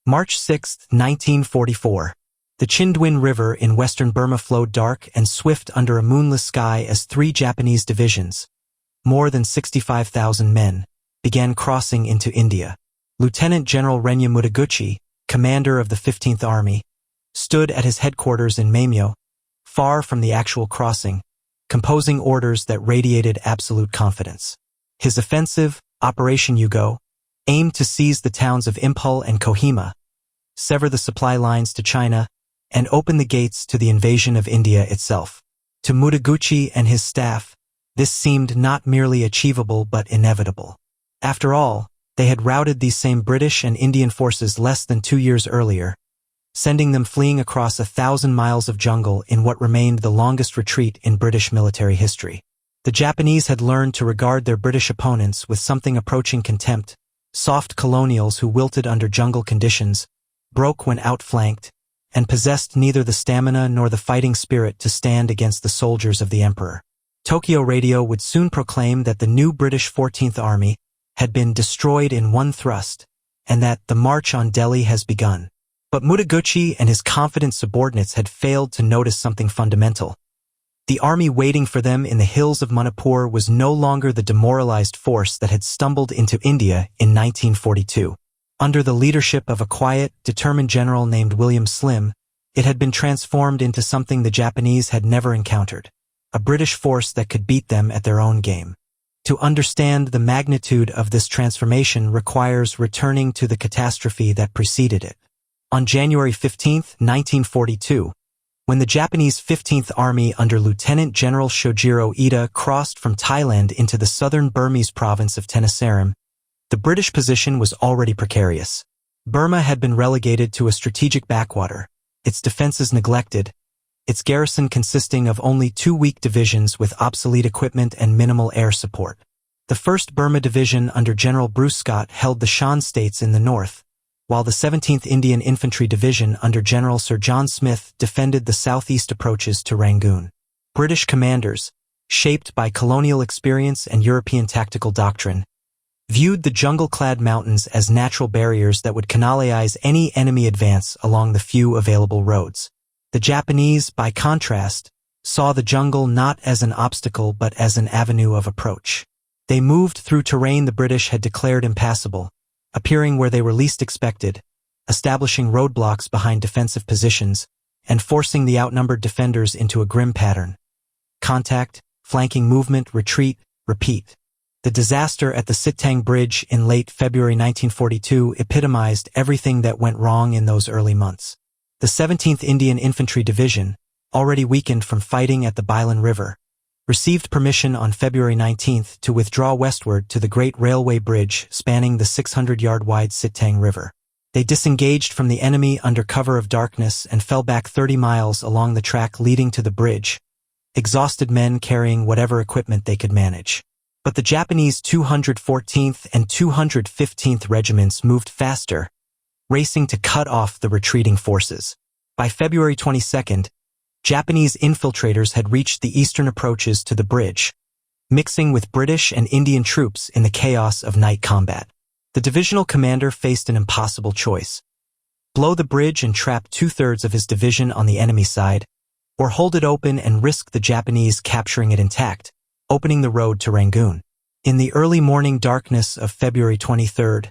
March 6, 1944. The Chindwin River in western Burma flowed dark and swift under a moonless sky as 3 Japanese divisions, more than 65,000 men, began crossing into India. Lieutenant General Renya Mutaguchi, commander of the 15th Army, stood at his headquarters in Maimyo, far from the actual crossing, composing orders that radiated absolute confidence. His offensive, Operation Yugo, aimed to seize the towns of Imphal and Kohima, sever the supply lines to China, and open the gates to the invasion of India itself. To Mutaguchi and his staff, this seemed not merely achievable but inevitable. After all, they had routed these same British and Indian forces less than 2 years earlier, sending them fleeing across 1,000 miles of jungle in what remained the longest retreat in British military history. The Japanese had learned to regard their British opponents with something approaching contempt, soft colonials who wilted under jungle conditions, broke when outflanked, and possessed neither the stamina nor the fighting spirit to stand against the soldiers of the Emperor. Tokyo radio would soon proclaim that the new British 14th Army had been destroyed in one thrust, and that the march on Delhi has begun. But Mutaguchi and his confident subordinates had failed to notice something fundamental. The army waiting for them in the hills of Manipur was no longer the demoralized force that had stumbled into India in 1942. Under the leadership of a quiet, determined general named William Slim, it had been transformed into something the Japanese had never encountered, a British force that could beat them at their own game. To understand the magnitude of this transformation requires returning to the catastrophe that preceded it. On January 15, 1942, when the Japanese 15th Army under Lieutenant General Shojiro Ida crossed from Thailand into the southern Burmese province of Tenasserim, the British position was already precarious. Burma had been relegated to a strategic backwater, its defenses neglected, its garrison consisting of only 2 weak divisions with obsolete equipment and minimal air support. The 1st Burma Division under General Bruce Scott held the Shan states in the north, while the 17th Indian Infantry Division under General Sir John Smith defended the southeast approaches to Rangoon. British commanders, shaped by colonial experience and European tactical doctrine, viewed the jungle-clad mountains as natural barriers that would canalize any enemy advance along the few available roads. The Japanese, by contrast, saw the jungle not as an obstacle but as an avenue of approach. They moved through terrain the British had declared impassable, appearing where they were least expected, establishing roadblocks behind defensive positions, and forcing the outnumbered defenders into a grim pattern. Contact, flanking movement, retreat, repeat. The disaster at the Sitang Bridge in late February 1942 epitomized everything that went wrong in those early months. The 17th Indian Infantry Division, already weakened from fighting at the Bailan River, received permission on February 19 to withdraw westward to the Great Railway Bridge spanning the 600-yard-wide Sitang River. They disengaged from the enemy under cover of darkness and fell back 30 miles along the track leading to the bridge, exhausted men carrying whatever equipment they could manage. But the Japanese 214th and 215th regiments moved faster, racing to cut off the retreating forces. By February 22, Japanese infiltrators had reached the eastern approaches to the bridge, mixing with British and Indian troops in the chaos of night combat. The divisional commander faced an impossible choice: blow the bridge and trap 2/3 of his division on the enemy side, or hold it open and risk the Japanese capturing it intact, opening the road to Rangoon. In the early morning darkness of February 23,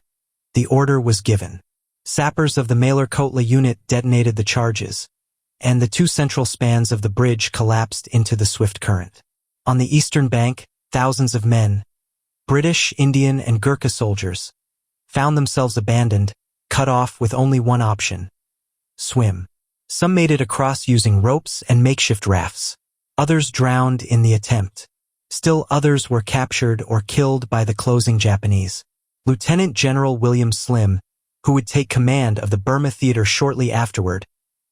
the order was given. Sappers of the Malur-Kotla unit detonated the charges, and the 2 central spans of the bridge collapsed into the swift current. On the eastern bank, thousands of men, British, Indian, and Gurkha soldiers, found themselves abandoned, cut off with only one option: swim. Some made it across using ropes and makeshift rafts. Others drowned in the attempt. Still others were captured or killed by the closing Japanese. Lieutenant General William Slim, who would take command of the Burma theater shortly afterward,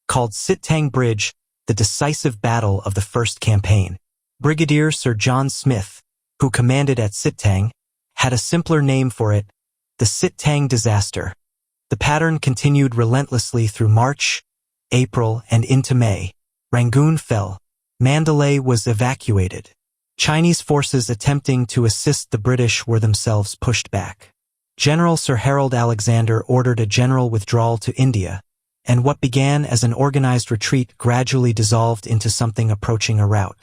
called Sitang Bridge the decisive battle of the first campaign. Brigadier Sir John Smith, who commanded at Sitang, had a simpler name for it: the Sitang disaster. The pattern continued relentlessly through March, April, and into May. Rangoon fell. Mandalay was evacuated. Chinese forces attempting to assist the British were themselves pushed back. General Sir Harold Alexander ordered a general withdrawal to India, and what began as an organized retreat gradually dissolved into something approaching a rout.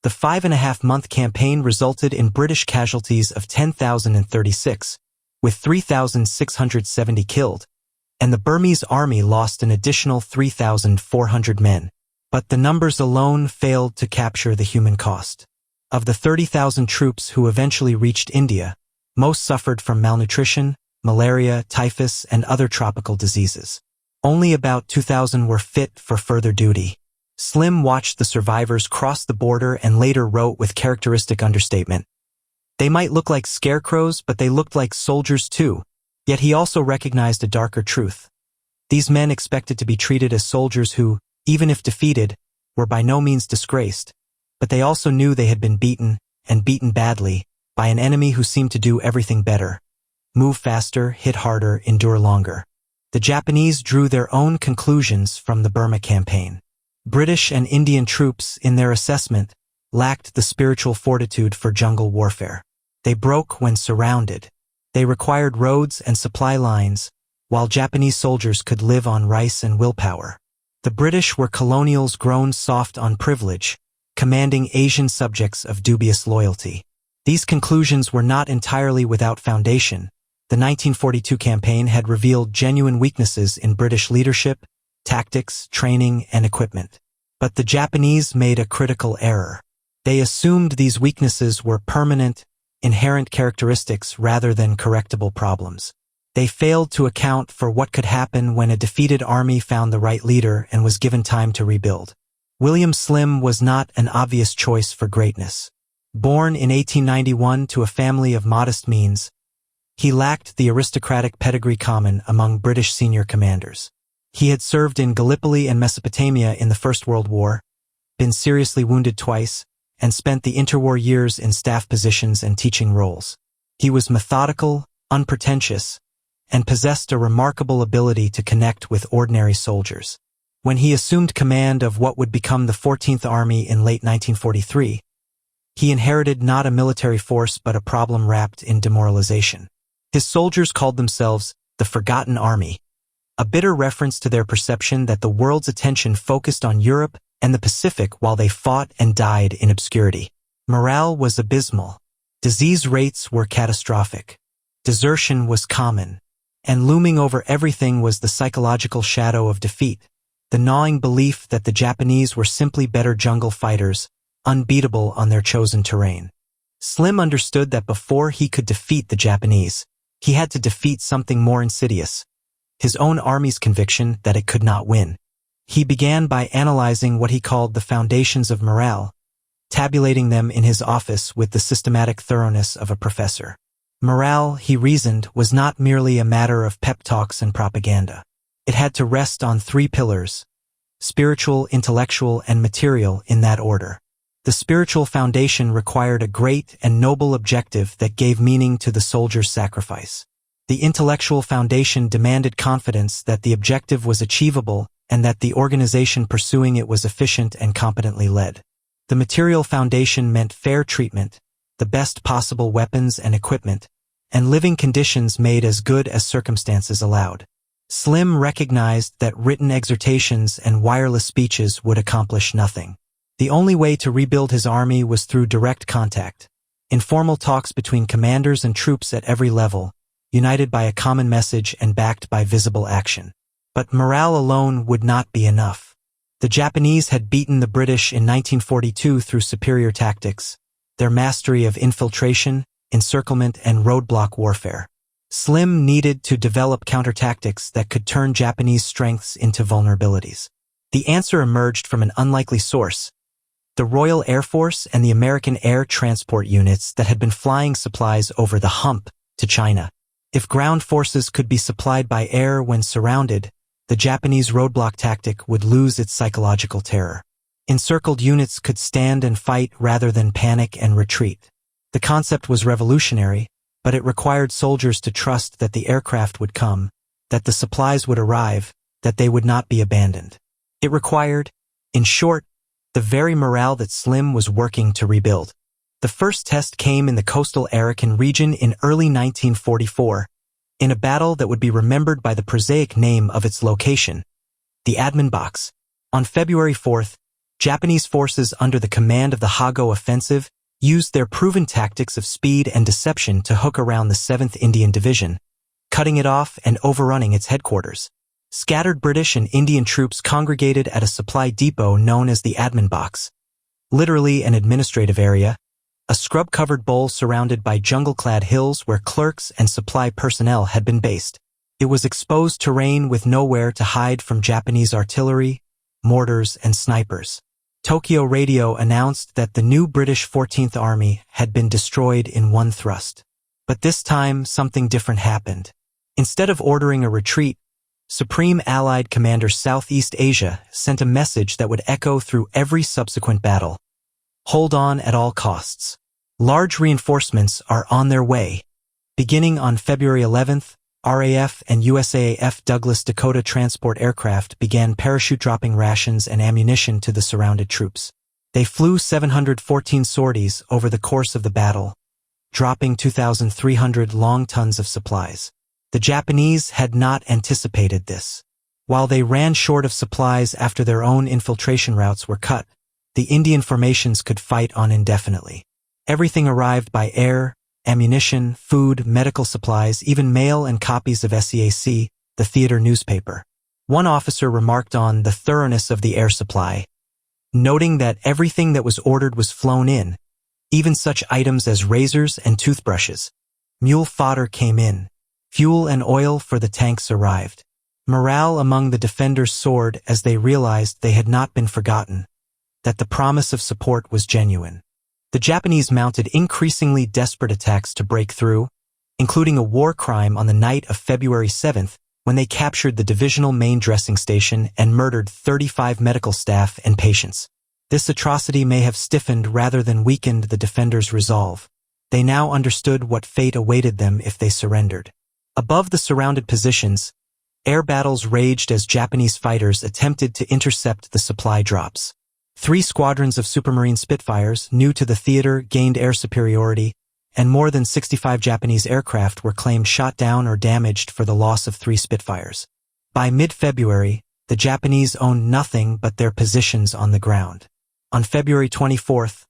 The 5.5-month campaign resulted in British casualties of 10,036, with 3,670 killed, and the Burmese army lost an additional 3,400 men. But the numbers alone failed to capture the human cost. Of the 30,000 troops who eventually reached India, most suffered from malnutrition, malaria, typhus, and other tropical diseases. Only about 2,000 were fit for further duty. Slim watched the survivors cross the border and later wrote with characteristic understatement, "They might look like scarecrows, but they looked like soldiers too." Yet he also recognized a darker truth. These men expected to be treated as soldiers who, even if defeated, were by no means disgraced, but they also knew they had been beaten, and beaten badly, by an enemy who seemed to do everything better: move faster, hit harder, endure longer. The Japanese drew their own conclusions from the Burma campaign. British and Indian troops, in their assessment, lacked the spiritual fortitude for jungle warfare. They broke when surrounded. They required roads and supply lines, while Japanese soldiers could live on rice and willpower. The British were colonials grown soft on privilege, commanding Asian subjects of dubious loyalty. These conclusions were not entirely without foundation. The 1942 campaign had revealed genuine weaknesses in British leadership, tactics, training, and equipment. But the Japanese made a critical error. They assumed these weaknesses were permanent, inherent characteristics rather than correctable problems. They failed to account for what could happen when a defeated army found the right leader and was given time to rebuild. William Slim was not an obvious choice for greatness. Born in 1891 to a family of modest means, he lacked the aristocratic pedigree common among British senior commanders. He had served in Gallipoli and Mesopotamia in the First World War, been seriously wounded twice, and spent the interwar years in staff positions and teaching roles. He was methodical, unpretentious, and possessed a remarkable ability to connect with ordinary soldiers. When he assumed command of what would become the 14th Army in late 1943, he inherited not a military force but a problem wrapped in demoralization. His soldiers called themselves the Forgotten Army, a bitter reference to their perception that the world's attention focused on Europe and the Pacific while they fought and died in obscurity. Morale was abysmal. Disease rates were catastrophic. Desertion was common. And looming over everything was the psychological shadow of defeat, the gnawing belief that the Japanese were simply better jungle fighters, unbeatable on their chosen terrain. Slim understood that before he could defeat the Japanese, he had to defeat something more insidious: his own army's conviction that it could not win. He began by analyzing what he called the foundations of morale, tabulating them in his office with the systematic thoroughness of a professor. Morale, he reasoned, was not merely a matter of pep talks and propaganda. It had to rest on 3 pillars: spiritual, intellectual, and material, in that order. The spiritual foundation required a great and noble objective that gave meaning to the soldier's sacrifice. The intellectual foundation demanded confidence that the objective was achievable and that the organization pursuing it was efficient and competently led. The material foundation meant fair treatment, the best possible weapons and equipment, and living conditions made as good as circumstances allowed. Slim recognized that written exhortations and wireless speeches would accomplish nothing. The only way to rebuild his army was through direct contact, informal talks between commanders and troops at every level, united by a common message and backed by visible action. But morale alone would not be enough. The Japanese had beaten the British in 1942 through superior tactics, their mastery of infiltration, encirclement, and roadblock warfare. Slim needed to develop counter-tactics that could turn Japanese strengths into vulnerabilities. The answer emerged from an unlikely source: the Royal Air Force and the American Air Transport units that had been flying supplies over the hump to China. If ground forces could be supplied by air when surrounded, the Japanese roadblock tactic would lose its psychological terror. Encircled units could stand and fight rather than panic and retreat. The concept was revolutionary, but it required soldiers to trust that the aircraft would come, that the supplies would arrive, that they would not be abandoned. It required, in short, the very morale that Slim was working to rebuild. The first test came in the coastal Arakan region in early 1944, in a battle that would be remembered by the prosaic name of its location, the Admin Box. On February 4th, Japanese forces under the command of the Hago Offensive used their proven tactics of speed and deception to hook around the 7th Indian Division, cutting it off and overrunning its headquarters. Scattered British and Indian troops congregated at a supply depot known as the Admin Box, literally an administrative area, a scrub-covered bowl surrounded by jungle-clad hills where clerks and supply personnel had been based. It was exposed terrain with nowhere to hide from Japanese artillery, mortars, and snipers. Tokyo Radio announced that the new British 14th Army had been destroyed in one thrust. But this time, something different happened. Instead of ordering a retreat, Supreme Allied Commander Southeast Asia sent a message that would echo through every subsequent battle. Hold on at all costs. Large reinforcements are on their way. Beginning on February 11th, RAF and USAF Douglas Dakota transport aircraft began parachute-dropping rations and ammunition to the surrounded troops. They flew 714 sorties over the course of the battle, dropping 2,300 long tons of supplies. The Japanese had not anticipated this. While they ran short of supplies after their own infiltration routes were cut, the Indian formations could fight on indefinitely. Everything arrived by air: ammunition, food, medical supplies, even mail and copies of SEAC, the theater newspaper. One officer remarked on the thoroughness of the air supply, noting that everything that was ordered was flown in, even such items as razors and toothbrushes. Mule fodder came in. Fuel and oil for the tanks arrived. Morale among the defenders soared as they realized they had not been forgotten, that the promise of support was genuine. The Japanese mounted increasingly desperate attacks to break through, including a war crime on the night of February 7th when they captured the divisional main dressing station and murdered 35 medical staff and patients. This atrocity may have stiffened rather than weakened the defenders' resolve. They now understood what fate awaited them if they surrendered. Above the surrounded positions, air battles raged as Japanese fighters attempted to intercept the supply drops. 3 squadrons of Supermarine Spitfires, new to the theater, gained air superiority, and more than 65 Japanese aircraft were claimed shot down or damaged for the loss of 3 Spitfires. By mid-February, the Japanese owned nothing but their positions on the ground. On February 24th,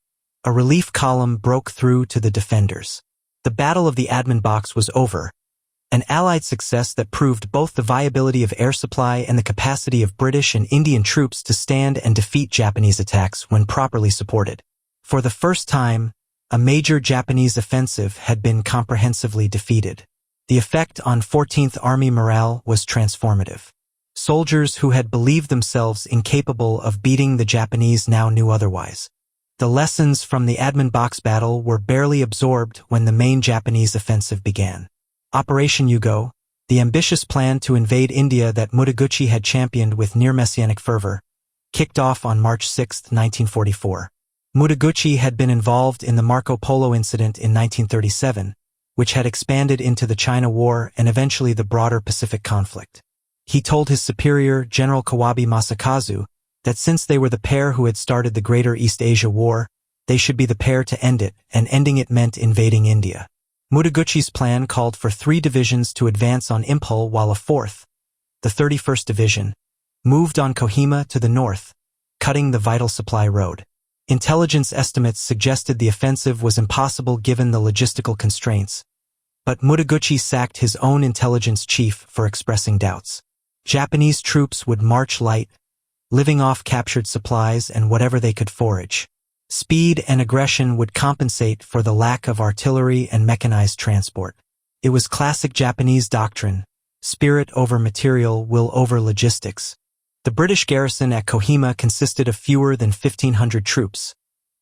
a relief column broke through to the defenders. The Battle of the Admin Box was over, an Allied success that proved both the viability of air supply and the capacity of British and Indian troops to stand and defeat Japanese attacks when properly supported. For the first time, a major Japanese offensive had been comprehensively defeated. The effect on 14th Army morale was transformative. Soldiers who had believed themselves incapable of beating the Japanese now knew otherwise. The lessons from the Admin Box battle were barely absorbed when the main Japanese offensive began. Operation Yugo, the ambitious plan to invade India that Mutaguchi had championed with near-messianic fervor, kicked off on March 6, 1944. Mutaguchi had been involved in the Marco Polo incident in 1937, which had expanded into the China War and eventually the broader Pacific conflict. He told his superior, General Kawabe Masakazu, that since they were the pair who had started the Greater East Asia War, they should be the pair to end it, and ending it meant invading India. Mutaguchi's plan called for 3 divisions to advance on Imphal while a 4th, the 31st Division, moved on Kohima to the north, cutting the vital supply road. Intelligence estimates suggested the offensive was impossible given the logistical constraints, but Mutaguchi sacked his own intelligence chief for expressing doubts. Japanese troops would march light, living off captured supplies and whatever they could forage. Speed and aggression would compensate for the lack of artillery and mechanized transport. It was classic Japanese doctrine: spirit over material, will over logistics. The British garrison at Kohima consisted of fewer than 1,500 troops,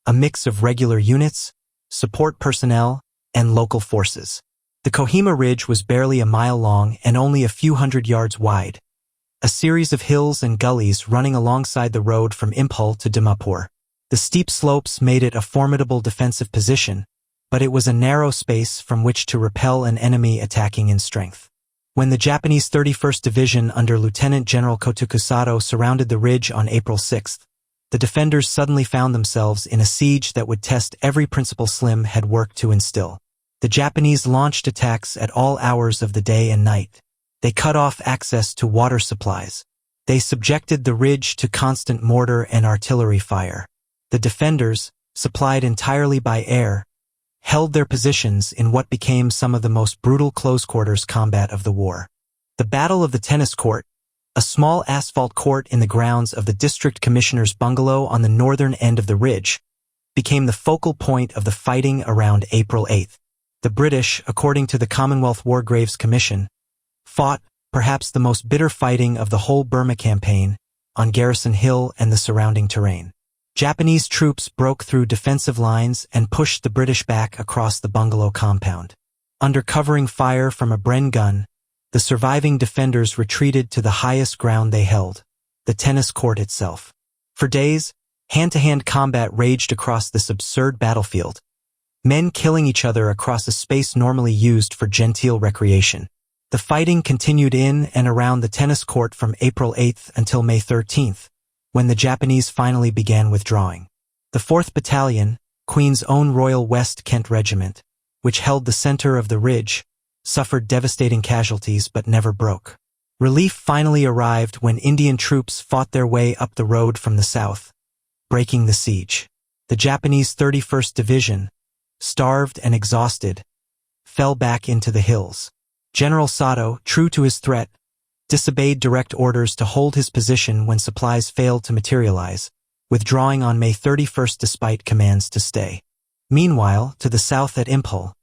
a mix of regular units, support personnel, and local forces. The Kohima Ridge was barely a mile long and only a few hundred yards wide, a series of hills and gullies running alongside the road from Imphal to Dimapur. The steep slopes made it a formidable defensive position, but it was a narrow space from which to repel an enemy attacking in strength. When the Japanese 31st Division under Lieutenant General Kotokusato surrounded the ridge on April 6, the defenders suddenly found themselves in a siege that would test every principle Slim had worked to instill. The Japanese launched attacks at all hours of the day and night. They cut off access to water supplies. They subjected the ridge to constant mortar and artillery fire. The defenders, supplied entirely by air, held their positions in what became some of the most brutal close-quarters combat of the war. The Battle of the Tennis Court, a small asphalt court in the grounds of the district commissioner's bungalow on the northern end of the ridge, became the focal point of the fighting around April 8th. The British, according to the Commonwealth War Graves Commission, fought perhaps the most bitter fighting of the whole Burma campaign on Garrison Hill and the surrounding terrain. Japanese troops broke through defensive lines and pushed the British back across the bungalow compound. Under covering fire from a Bren gun, the surviving defenders retreated to the highest ground they held, the tennis court itself. For days, hand-to-hand combat raged across this absurd battlefield, men killing each other across a space normally used for genteel recreation. The fighting continued in and around the tennis court from April 8th until May 13th, when the Japanese finally began withdrawing. The 4th Battalion, Queen's Own Royal West Kent Regiment, which held the center of the ridge, suffered devastating casualties but never broke. Relief finally arrived when Indian troops fought their way up the road from the south, breaking the siege. The Japanese 31st Division, starved and exhausted, fell back into the hills. General Sato, true to his threat, disobeyed direct orders to hold his position when supplies failed to materialize, withdrawing on May 31st despite commands to stay. Meanwhile, to the south at Imphal,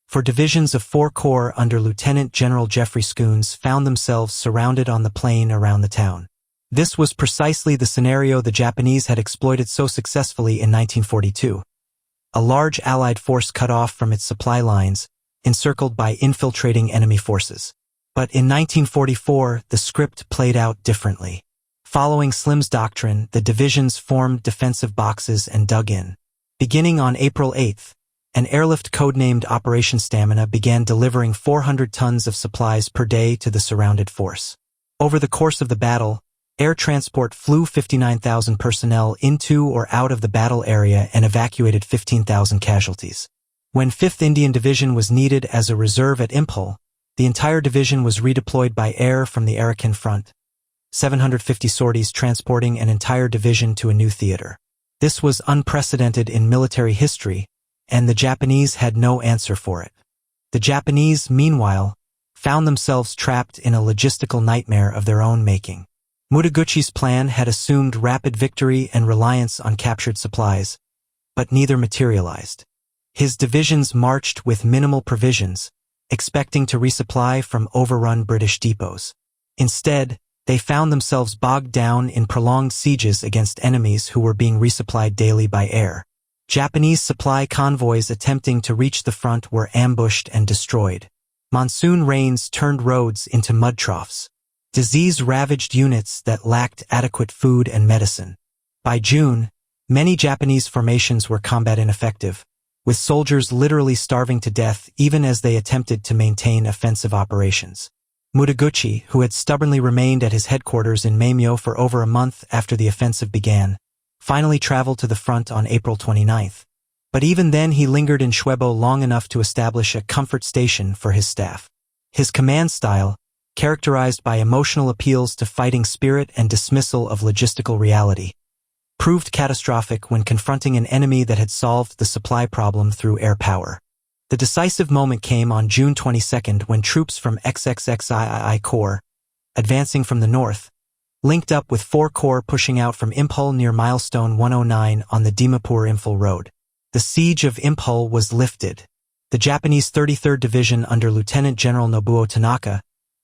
for divisions of 4 Corps under Lieutenant General Geoffrey Scoons found themselves surrounded on the plain around the town. This was precisely the scenario the Japanese had exploited so successfully in 1942. A large Allied force cut off from its supply lines, encircled by infiltrating enemy forces. But in 1944, the script played out differently. Following Slim's doctrine, the divisions formed defensive boxes and dug in. Beginning on April 8th, an airlift codenamed Operation Stamina began delivering 400 tons of supplies per day to the surrounded force. Over the course of the battle, air transport flew 59,000 personnel into or out of the battle area and evacuated 15,000 casualties. When 5th Indian Division was needed as a reserve at Imphal, the entire division was redeployed by air from the Arakan front, 750 sorties transporting an entire division to a new theater. This was unprecedented in military history, and the Japanese had no answer for it. The Japanese, meanwhile, found themselves trapped in a logistical nightmare of their own making. Mutaguchi's plan had assumed rapid victory and reliance on captured supplies, but neither materialized. His divisions marched with minimal provisions, expecting to resupply from overrun British depots. Instead, they found themselves bogged down in prolonged sieges against enemies who were being resupplied daily by air. Japanese supply convoys attempting to reach the front were ambushed and destroyed. Monsoon rains turned roads into mud troughs. Disease ravaged units that lacked adequate food and medicine. By June, many Japanese formations were combat ineffective, with soldiers literally starving to death even as they attempted to maintain offensive operations. Mutaguchi, who had stubbornly remained at his headquarters in Maimyo for over a month after the offensive began, finally traveled to the front on April 29th. But even then he lingered in Shwebo long enough to establish a comfort station for his staff. His command style, characterized by emotional appeals to fighting spirit and dismissal of logistical reality, proved catastrophic when confronting an enemy that had solved the supply problem through air power. The decisive moment came on June 22nd when troops from XXXII Corps, advancing from the north, linked up with 4 Corps pushing out from Imphal near milestone 109 on the Dimapur-Imphal road. The siege of Imphal was lifted. The Japanese 33rd Division under Lieutenant General Nobuo Tanaka,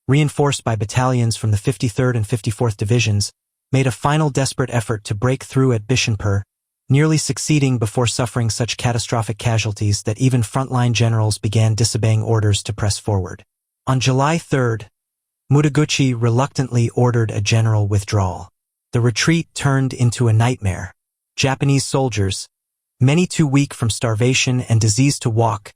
reinforced by battalions from the 53rd and 54th Divisions, made a final desperate effort to break through at Bishanpur, nearly succeeding before suffering such catastrophic casualties that even frontline generals began disobeying orders to press forward. On July 3rd, Mutaguchi reluctantly ordered a general withdrawal. The retreat turned into a nightmare. Japanese soldiers, many too weak from starvation and disease to walk,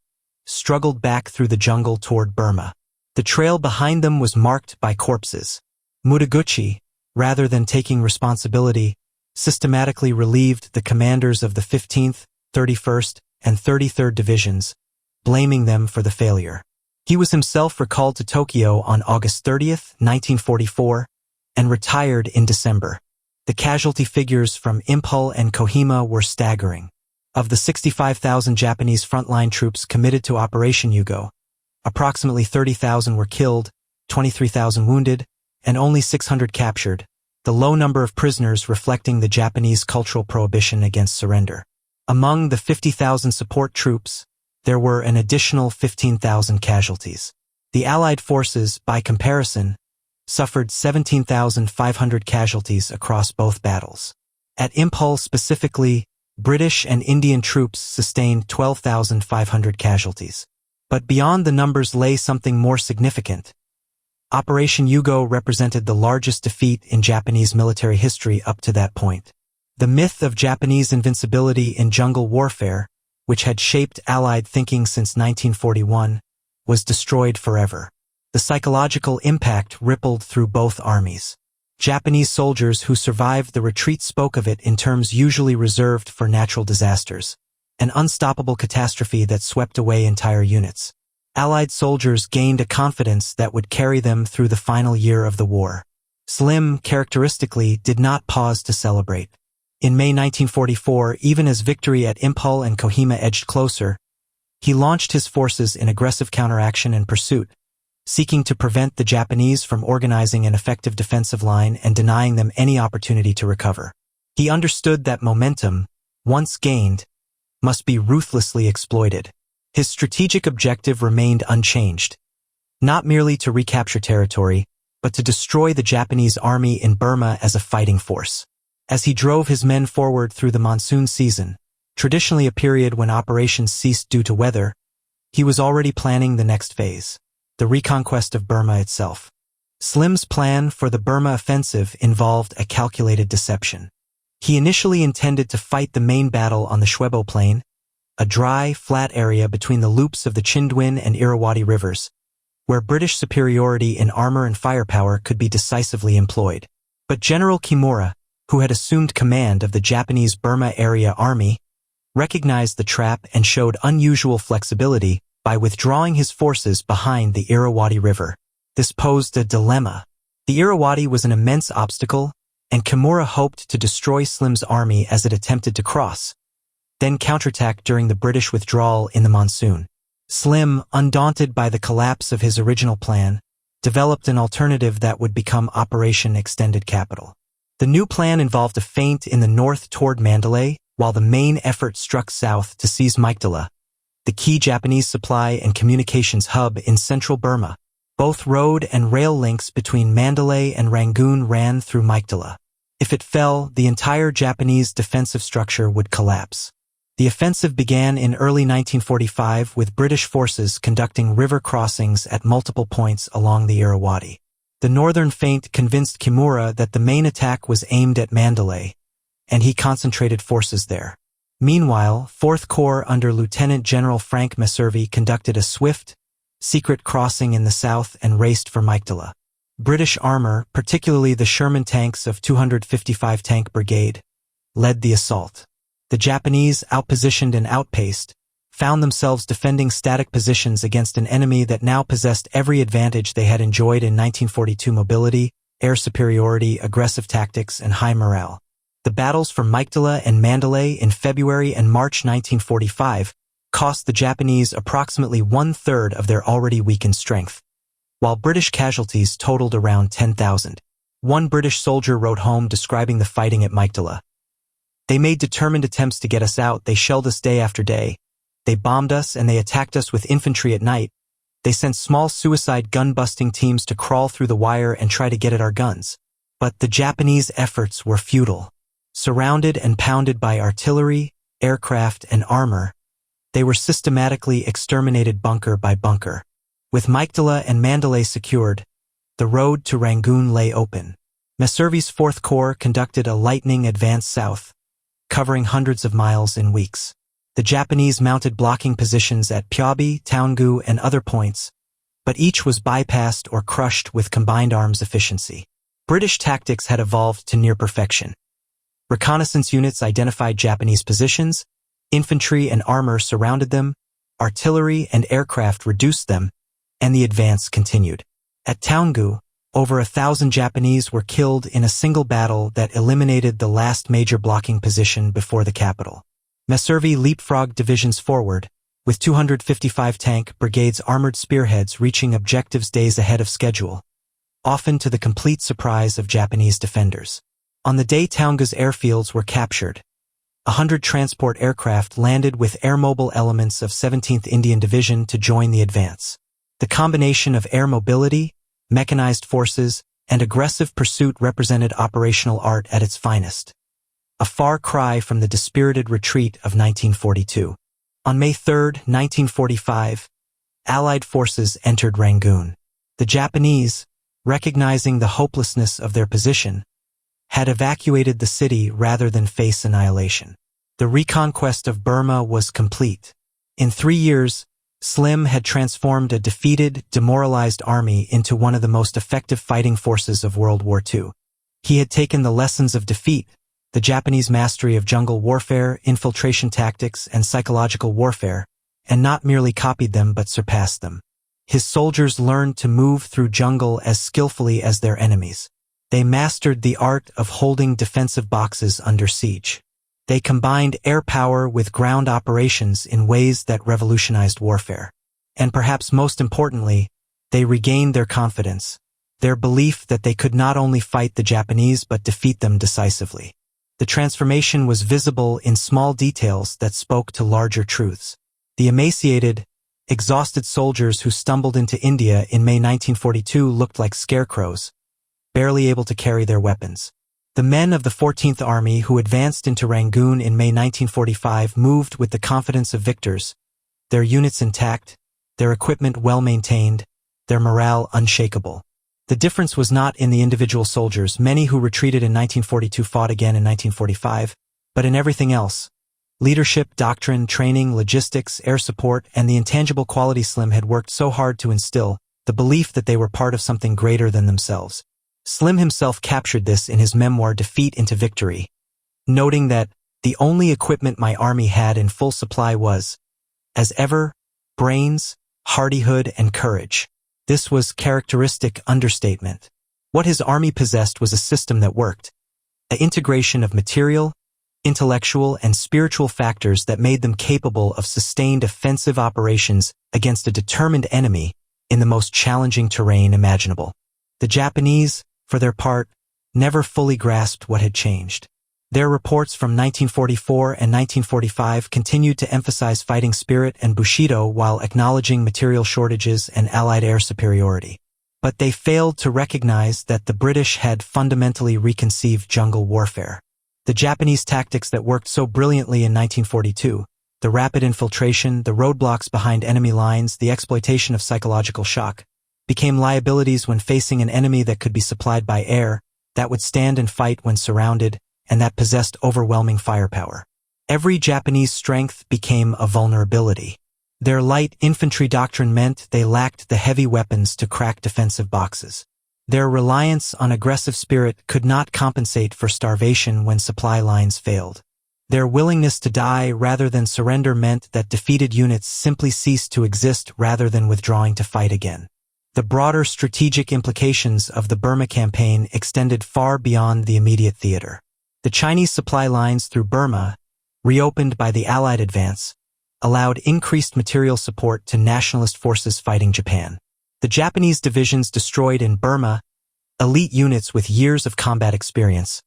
struggled back through the jungle toward Burma. The trail behind them was marked by corpses. Mutaguchi, rather than taking responsibility, systematically relieved the commanders of the 15th, 31st, and 33rd Divisions, blaming them for the failure. He was himself recalled to Tokyo on August 30th, 1944, and retired in December. The casualty figures from Imphal and Kohima were staggering. Of the 65,000 Japanese frontline troops committed to Operation Yugo, approximately 30,000 were killed, 23,000 wounded, and only 600 captured, the low number of prisoners reflecting the Japanese cultural prohibition against surrender. Among the 50,000 support troops, there were an additional 15,000 casualties. The Allied forces, by comparison, suffered 17,500 casualties across both battles. At Imphal specifically, British and Indian troops sustained 12,500 casualties. But beyond the numbers lay something more significant. Operation Yugo represented the largest defeat in Japanese military history up to that point. The myth of Japanese invincibility in jungle warfare, which had shaped Allied thinking since 1941, was destroyed forever. The psychological impact rippled through both armies. Japanese soldiers who survived the retreat spoke of it in terms usually reserved for natural disasters, an unstoppable catastrophe that swept away entire units. Allied soldiers gained a confidence that would carry them through the final year of the war. Slim, characteristically, did not pause to celebrate. In May 1944, even as victory at Imphal and Kohima edged closer, he launched his forces in aggressive counteraction and pursuit, seeking to prevent the Japanese from organizing an effective defensive line and denying them any opportunity to recover. He understood that momentum, once gained, must be ruthlessly exploited. His strategic objective remained unchanged, not merely to recapture territory, but to destroy the Japanese army in Burma as a fighting force. As he drove his men forward through the monsoon season, traditionally a period when operations ceased due to weather, he was already planning the next phase, the reconquest of Burma itself. Slim's plan for the Burma offensive involved a calculated deception. He initially intended to fight the main battle on the Shwebo Plain, a dry, flat area between the loops of the Chindwin and Irrawaddy rivers, where British superiority in armor and firepower could be decisively employed. But General Kimura, who had assumed command of the Japanese Burma Area Army, recognized the trap and showed unusual flexibility by withdrawing his forces behind the Irrawaddy River. This posed a dilemma. The Irrawaddy was an immense obstacle, and Kimura hoped to destroy Slim's army as it attempted to cross, then counterattack during the British withdrawal in the monsoon. Slim, undaunted by the collapse of his original plan, developed an alternative that would become Operation Extended Capital. The new plan involved a feint in the north toward Mandalay, while the main effort struck south to seize Maiktala, the key Japanese supply and communications hub in central Burma. Both road and rail links between Mandalay and Rangoon ran through Maiktala. If it fell, the entire Japanese defensive structure would collapse. The offensive began in early 1945 with British forces conducting river crossings at multiple points along the Irrawaddy. The northern feint convinced Kimura that the main attack was aimed at Mandalay, and he concentrated forces there. Meanwhile, 4th Corps under Lieutenant General Frank Messervy conducted a swift, secret crossing in the south and raced for Maiktala. British armor, particularly the Sherman tanks of 255 Tank Brigade, led the assault. The Japanese, outpositioned and outpaced, found themselves defending static positions against an enemy that now possessed every advantage they had enjoyed in 1942: mobility, air superiority, aggressive tactics, and high morale. The battles for Maiktala and Mandalay in February and March 1945 cost the Japanese approximately one-third of their already weakened strength, while British casualties totaled around 10,000. One British soldier wrote home describing the fighting at Maiktala. "They made determined attempts to get us out. They shelled us day after day. They bombed us and they attacked us with infantry at night. They sent small suicide gun-busting teams to crawl through the wire and try to get at our guns. But the Japanese efforts were futile. Surrounded and pounded by artillery, aircraft, and armor, they were systematically exterminated bunker by bunker. With Maiktala and Mandalay secured, the road to Rangoon lay open. Messervy's 4th Corps conducted a lightning advance south, covering hundreds of miles in weeks. The Japanese mounted blocking positions at Pyobi, Taungu, and other points, but each was bypassed or crushed with combined arms efficiency. British tactics had evolved to near perfection. Reconnaissance units identified Japanese positions, infantry and armor surrounded them, artillery and aircraft reduced them, and the advance continued. At Taungu, over 1,000 Japanese were killed in a single battle that eliminated the last major blocking position before the capital. Messervy leapfrogged divisions forward, with 255 tank brigades armored spearheads reaching objectives days ahead of schedule, often to the complete surprise of Japanese defenders. On the day Taungu's airfields were captured, 100 transport aircraft landed with air-mobile elements of 17th Indian Division to join the advance. The combination of air mobility, mechanized forces, and aggressive pursuit represented operational art at its finest, a far cry from the dispirited retreat of 1942. On May 3, 1945, Allied forces entered Rangoon. The Japanese, recognizing the hopelessness of their position, had evacuated the city rather than face annihilation. The reconquest of Burma was complete. In 3 years, Slim had transformed a defeated, demoralized army into one of the most effective fighting forces of World War II. He had taken the lessons of defeat, the Japanese mastery of jungle warfare, infiltration tactics, and psychological warfare, and not merely copied them but surpassed them. His soldiers learned to move through jungle as skillfully as their enemies. They mastered the art of holding defensive boxes under siege. They combined air power with ground operations in ways that revolutionized warfare. And perhaps most importantly, they regained their confidence, their belief that they could not only fight the Japanese but defeat them decisively. The transformation was visible in small details that spoke to larger truths. The emaciated, exhausted soldiers who stumbled into India in May 1942 looked like scarecrows, barely able to carry their weapons. The men of the 14th Army who advanced into Rangoon in May 1945 moved with the confidence of victors, their units intact, their equipment well-maintained, their morale unshakable. The difference was not in the individual soldiers, many who retreated in 1942 fought again in 1945, but in everything else. Leadership, doctrine, training, logistics, air support, and the intangible quality Slim had worked so hard to instill, the belief that they were part of something greater than themselves. Slim himself captured this in his memoir Defeat into Victory, noting that the only equipment my army had in full supply was, as ever, brains, hardihood, and courage. This was characteristic understatement. What his army possessed was a system that worked, an integration of material, intellectual, and spiritual factors that made them capable of sustained offensive operations against a determined enemy in the most challenging terrain imaginable. The Japanese, for their part, never fully grasped what had changed. Their reports from 1944 and 1945 continued to emphasize fighting spirit and Bushido while acknowledging material shortages and Allied air superiority. But they failed to recognize that the British had fundamentally reconceived jungle warfare. The Japanese tactics that worked so brilliantly in 1942, the rapid infiltration, the roadblocks behind enemy lines, the exploitation of psychological shock, became liabilities when facing an enemy that could be supplied by air, that would stand and fight when surrounded, and that possessed overwhelming firepower. Every Japanese strength became a vulnerability. Their light infantry doctrine meant they lacked the heavy weapons to crack defensive boxes. Their reliance on aggressive spirit could not compensate for starvation when supply lines failed. Their willingness to die rather than surrender meant that defeated units simply ceased to exist rather than withdrawing to fight again. The broader strategic implications of the Burma campaign extended far beyond the immediate theater. The Chinese supply lines through Burma, reopened by the Allied advance, allowed increased material support to nationalist forces fighting Japan. The Japanese divisions destroyed in Burma, elite units with years of combat experience,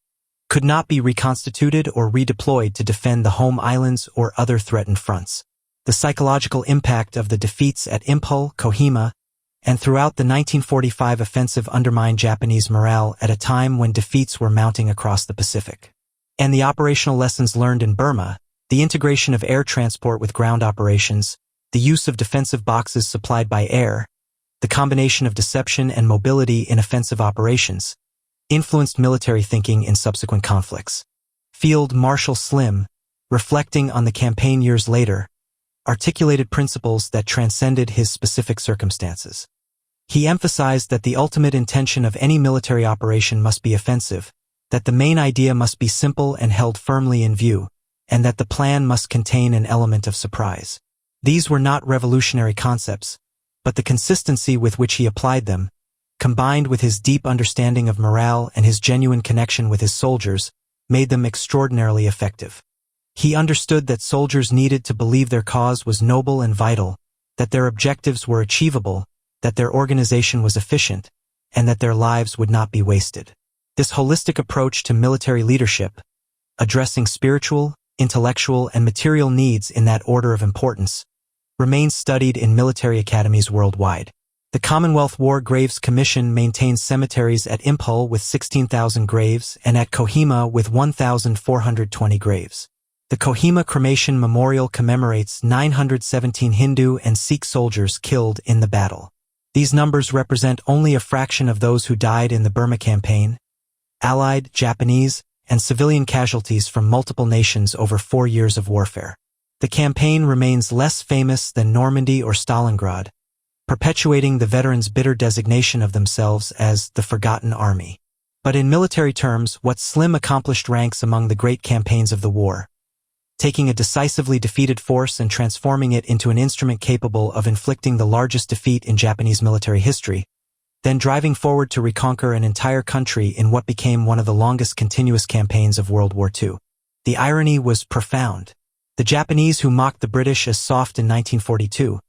could not be reconstituted or redeployed to defend the home islands or other threatened fronts. The psychological impact of the defeats at Imphal, Kohima, and throughout the 1945 offensive undermined Japanese morale at a time when defeats were mounting across the Pacific. And the operational lessons learned in Burma, the integration of air transport with ground operations, the use of defensive boxes supplied by air, the combination of deception and mobility in offensive operations, influenced military thinking in subsequent conflicts. Field Marshal Slim, reflecting on the campaign years later, articulated principles that transcended his specific circumstances. He emphasized that the ultimate intention of any military operation must be offensive, that the main idea must be simple and held firmly in view, and that the plan must contain an element of surprise. These were not revolutionary concepts, but the consistency with which he applied them, combined with his deep understanding of morale and his genuine connection with his soldiers, made them extraordinarily effective. He understood that soldiers needed to believe their cause was noble and vital, that their objectives were achievable, that their organization was efficient, and that their lives would not be wasted. This holistic approach to military leadership, addressing spiritual, intellectual, and material needs in that order of importance, remains studied in military academies worldwide. The Commonwealth War Graves Commission maintains cemeteries at Imphal with 16,000 graves and at Kohima with 1,420 graves. The Kohima Cremation Memorial commemorates 917 Hindu and Sikh soldiers killed in the battle. These numbers represent only a fraction of those who died in the Burma campaign, Allied, Japanese, and civilian casualties from multiple nations over 4 years of warfare. The campaign remains less famous than Normandy or Stalingrad, perpetuating the veterans' bitter designation of themselves as the Forgotten Army. But in military terms, what Slim accomplished ranks among the great campaigns of the war, taking a decisively defeated force and transforming it into an instrument capable of inflicting the largest defeat in Japanese military history, then driving forward to reconquer an entire country in what became one of the longest continuous campaigns of World War II. The irony was profound. The Japanese who mocked the British as soft in 1942,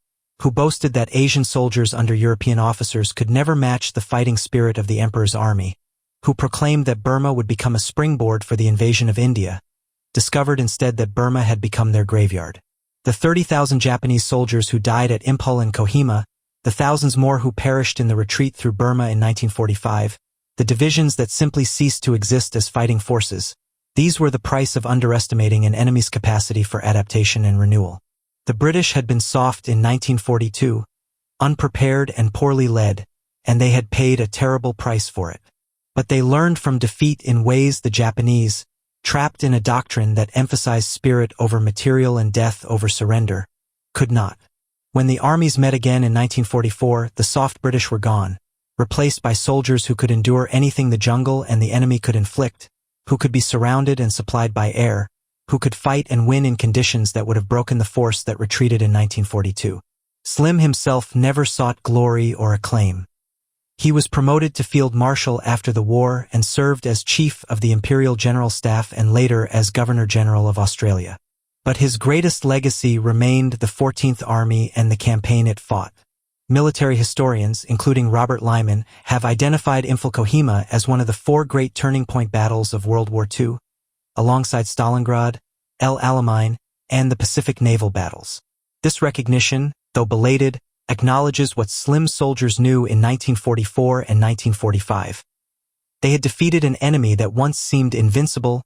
who boasted that Asian soldiers under European officers could never match the fighting spirit of the Emperor's army, who proclaimed that Burma would become a springboard for the invasion of India, discovered instead that Burma had become their graveyard. The 30,000 Japanese soldiers who died at Imphal and Kohima, the thousands more who perished in the retreat through Burma in 1945, the divisions that simply ceased to exist as fighting forces, these were the price of underestimating an enemy's capacity for adaptation and renewal. The British had been soft in 1942, unprepared and poorly led, and they had paid a terrible price for it. But they learned from defeat in ways the Japanese, trapped in a doctrine that emphasized spirit over material and death over surrender, could not. When the armies met again in 1944, the soft British were gone, replaced by soldiers who could endure anything the jungle and the enemy could inflict, who could be surrounded and supplied by air, who could fight and win in conditions that would have broken the force that retreated in 1942. Slim himself never sought glory or acclaim. He was promoted to Field Marshal after the war and served as Chief of the Imperial General Staff and later as Governor-General of Australia. But his greatest legacy remained the 14th Army and the campaign it fought. Military historians, including Robert Lyman, have identified Imphal Kohima as one of the 4 great turning point battles of World War II, alongside Stalingrad, El Alamein, and the Pacific naval battles. This recognition, though belated, acknowledges what Slim's soldiers knew in 1944 and 1945. They had defeated an enemy that once seemed invincible,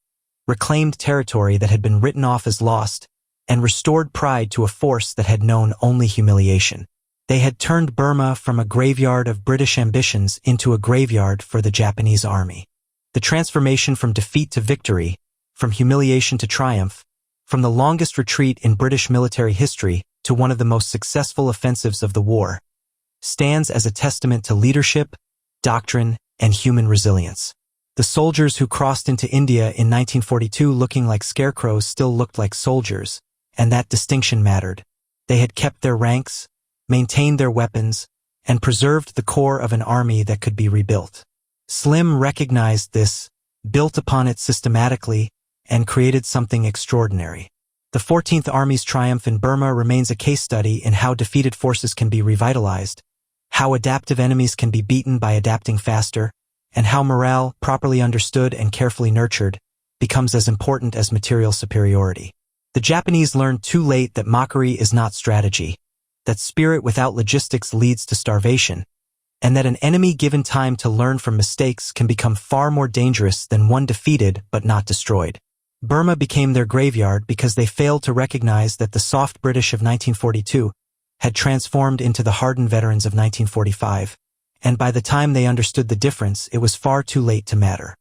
reclaimed territory that had been written off as lost, and restored pride to a force that had known only humiliation. They had turned Burma from a graveyard of British ambitions into a graveyard for the Japanese army. The transformation from defeat to victory, from humiliation to triumph, from the longest retreat in British military history to one of the most successful offensives of the war, stands as a testament to leadership, doctrine, and human resilience. The soldiers who crossed into India in 1942 looking like scarecrows still looked like soldiers, and that distinction mattered. They had kept their ranks, maintained their weapons, and preserved the core of an army that could be rebuilt. Slim recognized this, built upon it systematically, and created something extraordinary. The 14th Army's triumph in Burma remains a case study in how defeated forces can be revitalized, how adaptive enemies can be beaten by adapting faster, and how morale, properly understood and carefully nurtured, becomes as important as material superiority. The Japanese learned too late that mockery is not strategy, that spirit without logistics leads to starvation, and that an enemy given time to learn from mistakes can become far more dangerous than one defeated but not destroyed. Burma became their graveyard because they failed to recognize that the soft British of 1942 had transformed into the hardened veterans of 1945, and by the time they understood the difference, it was far too late to matter.